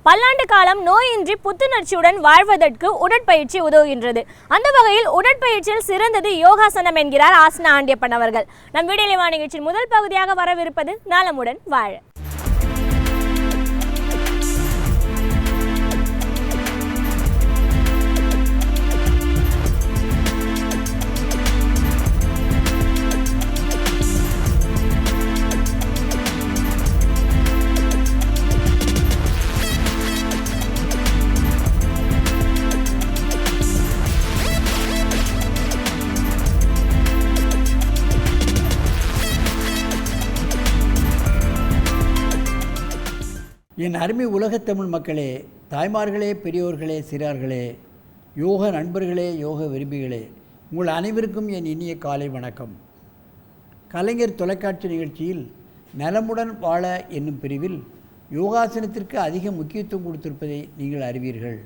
பல்லாண்டு காலம் நோயின்றி புத்துணர்ச்சியுடன் வாழ்வதற்கு உடற்பயிற்சி உதவுகின்றது. அந்த வகையில் உடற்பயிற்சியில் சிறந்தது யோகாசனம் என்கிறார் ஆசனா ஆண்டியப்பன் அவர்கள். நம் வீடியோ நிகழ்ச்சியின் முதல் பகுதியாக வரவிருப்பது நலமுடன் வாழ. என் அருமை உலகத்தமிழ் மக்களே, தாய்மார்களே, பெரியோர்களே, சிறார்களே, யோக நண்பர்களே, யோக விரும்பிகளே, உங்கள் அனைவருக்கும் என் இனிய காலை வணக்கம். கலைஞர் தொலைக்காட்சி நிகழ்ச்சியில் நலமுடன் வாழ என்னும் பிரிவில் யோகாசனத்திற்கு அதிக முக்கியத்துவம் கொடுத்திருப்பதை நீங்கள் அறிவீர்கள்.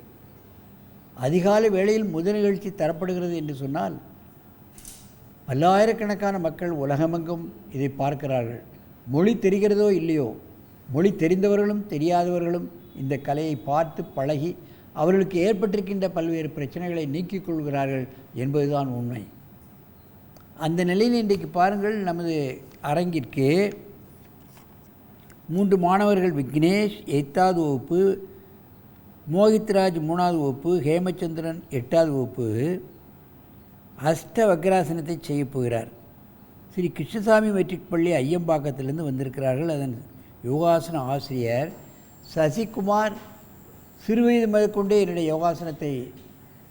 அதிகாலை வேளையில் முதல் நிகழ்ச்சி தரப்படுகிறது என்று சொன்னால் பல்லாயிரக்கணக்கான மக்கள் உலகமெங்கும் இதை பார்க்கிறார்கள். மொழி தெரிகிறதோ இல்லையோ, மொழி தெரிந்தவர்களும் தெரியாதவர்களும் இந்த கலையை பார்த்து பழகி அவர்களுக்கு ஏற்பட்டிருக்கின்ற பல்வேறு பிரச்சனைகளை நீக்கிக் கொள்கிறார்கள் என்பதுதான் உண்மை. அந்த நிலையில் இன்றைக்கு பாருங்கள், நமது அரங்கிற்கு 3 மாணவர்கள், விக்னேஷ் 8வது வகுப்பு, மோகித்ராஜ் 3வது வகுப்பு, ஹேமச்சந்திரன் 8வது வகுப்பு அஷ்ட வக்ராசனத்தை செய்ய போகிறார். ஸ்ரீ கிருஷ்ணசாமி மெட்ரிக் பள்ளி ஐயம்பாக்கத்திலிருந்து வந்திருக்கிறார்கள். அதன் யோகாசன ஆசிரியர் சசிகுமார் சிறுவயது முதற்கொண்டே என்னுடைய யோகாசனத்தை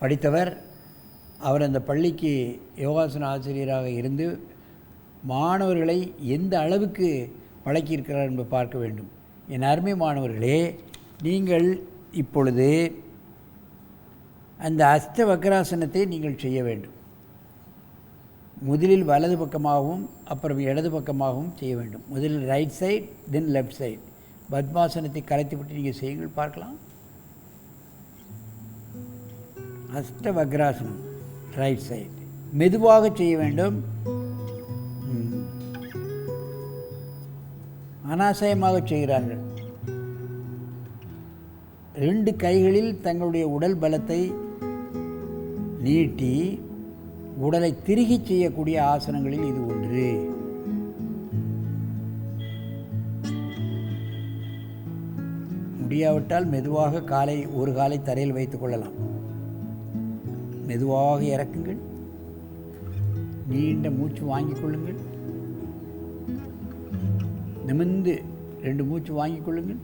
படித்தவர். அவர் அந்த பள்ளிக்கு யோகாசன ஆசிரியராக இருந்து மாணவர்களை எந்த அளவுக்கு பழக்கியிருக்கிறார் என்பதை பார்க்க வேண்டும். என் அருமை மாணவர்களே, நீங்கள் இப்பொழுது அந்த அஷ்ட வக்ராசனத்தை நீங்கள் செய்ய வேண்டும். முதலில் வலது பக்கமாகவும் அப்புறம் இடது பக்கமாகவும் செய்ய வேண்டும். முதலில் right side, then left side. பத்மாசனத்தை கலைத்து விட்டு நீங்கள் செய்யுங்கள், பார்க்கலாம். அஷ்ட வக்ராசனம், ரைட் சைட். மெதுவாக செய்ய வேண்டும், அனாசயமாக செய்கிறார்கள். 2 கைகளில் தங்களுடைய உடல் பலத்தை நீட்டி உடலை திருகி செய்யக்கூடிய ஆசனங்களில் இது ஒன்று. முடியாவிட்டால் மெதுவாக ஒரு காலை தரையில் வைத்துக் கொள்ளலாம். மெதுவாக இறக்குங்கள், நீண்ட மூச்சு வாங்கிக் கொள்ளுங்கள், நிமிர்ந்து 2 மூச்சு வாங்கிக் கொள்ளுங்கள்.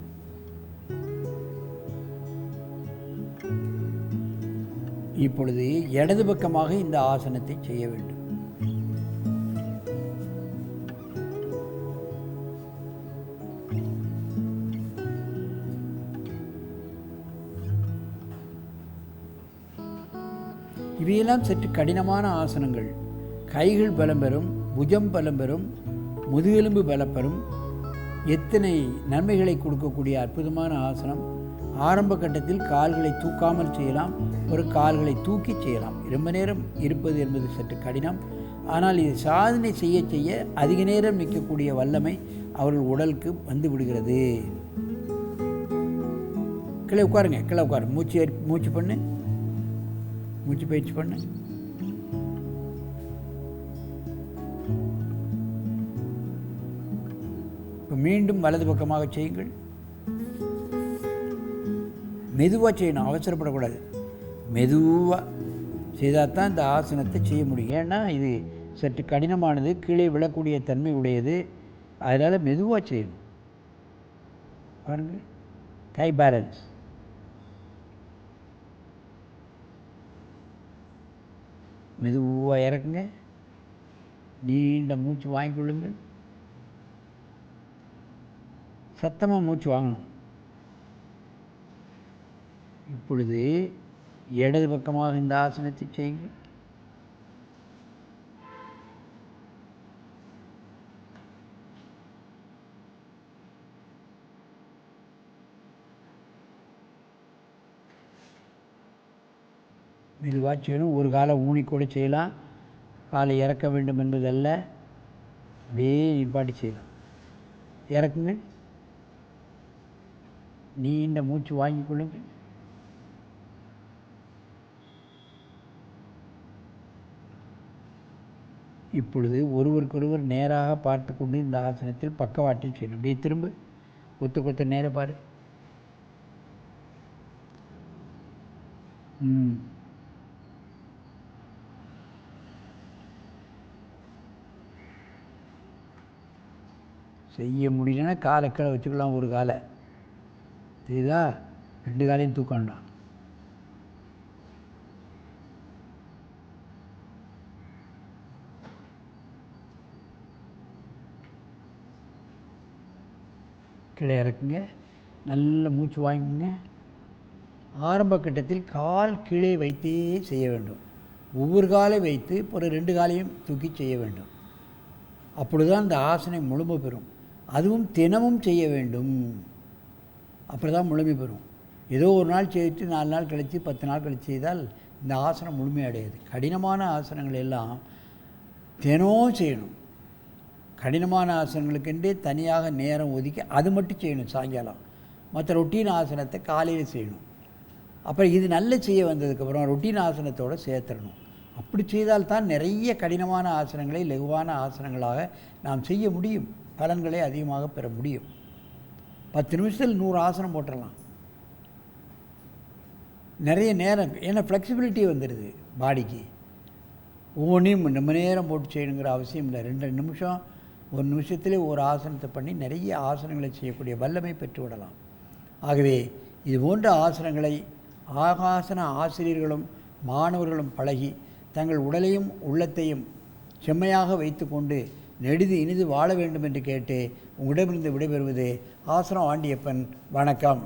இப்பொழுது இடது பக்கமாக இந்த ஆசனத்தை செய்ய வேண்டும். இவையெல்லாம் சற்று கடினமான ஆசனங்கள். கைகள் பலம் பெறும், புஜம் பலம் பெறும், முதுகெலும்பு பலப்பெறும். எத்தனை நன்மைகளை கொடுக்கக்கூடிய அற்புதமான ஆசனம். ஆரம்ப கட்டத்தில் கால்களை தூக்காமல் செய்யலாம், ஒரு கால்களை தூக்கி செய்யலாம். ரொம்ப நேரம் இருப்பது என்பது சற்று கடினம். ஆனால் இது சாதனை செய்ய செய்ய அதிக நேரம் நிற்கக்கூடிய வல்லமை அவர்கள் உடலுக்கு வந்து விடுகிறது. கீழே உட்காருங்க, கீழே உட்காரு. மூச்சு பண்ணு, மூச்சு பயிற்சி பண்ணு. இப்போ மீண்டும் வலது பக்கமாக செய்யுங்கள். மெதுவாக செய்யணும், அவசரப்படக்கூடாது. மெதுவாக செய்தால் தான் இந்த ஆசனத்தை செய்ய முடியும். ஏன்னா இது சற்று கடினமானது, கீழே விழக்கூடிய தன்மை உடையது. அதனால் மெதுவாக செய்யணும். பாருங்கள், கை பேலன்ஸ். மெதுவாக இறக்குங்க, நீண்ட மூச்சு வாங்கிக்கொள்ளுங்கள். சத்தமாக மூச்சு வாங்கணும். இப்பொழுது இடது பக்கமாக இந்த ஆசனத்தை செய்யுங்கள். மெதுவாக செய்யணும். ஒரு காலை ஊனிக்கூட செய்யலாம், காலை இறக்க வேண்டும் என்பதல்ல, அப்படியே நிப்பாட்டி செய்யலாம். இறக்குங்க, நீண்ட மூச்சு வாங்கி கொள்ளுங்க. இப்பொழுது ஒருவருக்கொருவர் நேராக பார்த்து கொண்டு இந்த ஆசனத்தில் பக்கவாட்டில் செய்யணும். அப்படியே திரும்ப கொத்த நேராக பாரு. செய்ய முடியலன்னா காலை கீழே வச்சுக்கலாம். ஒரு காலை தெரியுதா, 2 காலையும் தூக்க வேண்டாம். கீழே இறக்குங்க, நல்ல மூச்சு வாங்கிங்க. ஆரம்ப கட்டத்தில் கால் கீழே வைத்தே செய்ய வேண்டும். ஒவ்வொரு காலை வைத்து ஒரு 2 காலையும் தூக்கி செய்ய வேண்டும். அப்பொழுதுதான் இந்த ஆசனம் முழுமை பெறும். அதுவும் தினமும் செய்ய வேண்டும், அப்படி தான் முழுமை பெறும். ஏதோ ஒரு நாள் செய்துட்டு 4 நாள் கழித்து 10 நாள் கழித்து செய்தால் இந்த ஆசனம் முழுமையடையாது. கடினமான ஆசனங்கள் எல்லாம் தினமும் செய்யணும். கடினமான ஆசனங்களுக்கென்றே தனியாக நேரம் ஒதுக்கி அது மட்டும் செய்யணும் சாயங்காலம். மற்ற ரொட்டீன் ஆசனத்தை காலையில் செய்யணும். அப்புறம் இது நல்ல செய்ய வந்ததுக்கப்புறம் ரொட்டீன் ஆசனத்தோடு சேர்த்துடணும். அப்படி செய்தால்தான் நிறைய கடினமான ஆசனங்களை லகுவான ஆசனங்களாக நாம் செய்ய முடியும், பலன்களை அதிகமாக பெற முடியும். 10 நிமிஷத்தில் 100 ஆசனம் போட்டுடலாம். நிறைய நேரம், ஏன்னா ஃப்ளெக்சிபிலிட்டி வந்துடுது பாடிக்கு. ஒவ்வொன்றையும் நம்ம நேரம் போட்டு செய்யணுங்கிற அவசியம் இல்லை. 2 நிமிஷம் 1 நிமிஷத்திலே ஒரு ஆசனத்தை பண்ணி நிறைய ஆசனங்களை செய்யக்கூடிய வல்லமை பெற்று விடலாம். ஆகவே இது போன்ற ஆசனங்களை ஆகாசன ஆசிரியர்களும் மாணவர்களும் பழகி தங்கள் உடலையும் உள்ளத்தையும் செம்மையாக வைத்து கொண்டு நெடிது இனிது வாழ வேண்டும் என்று கேட்டு உங்களிடமிருந்து விடைபெறுவது ஆசனம் ஆண்டியப்பன். வணக்கம்.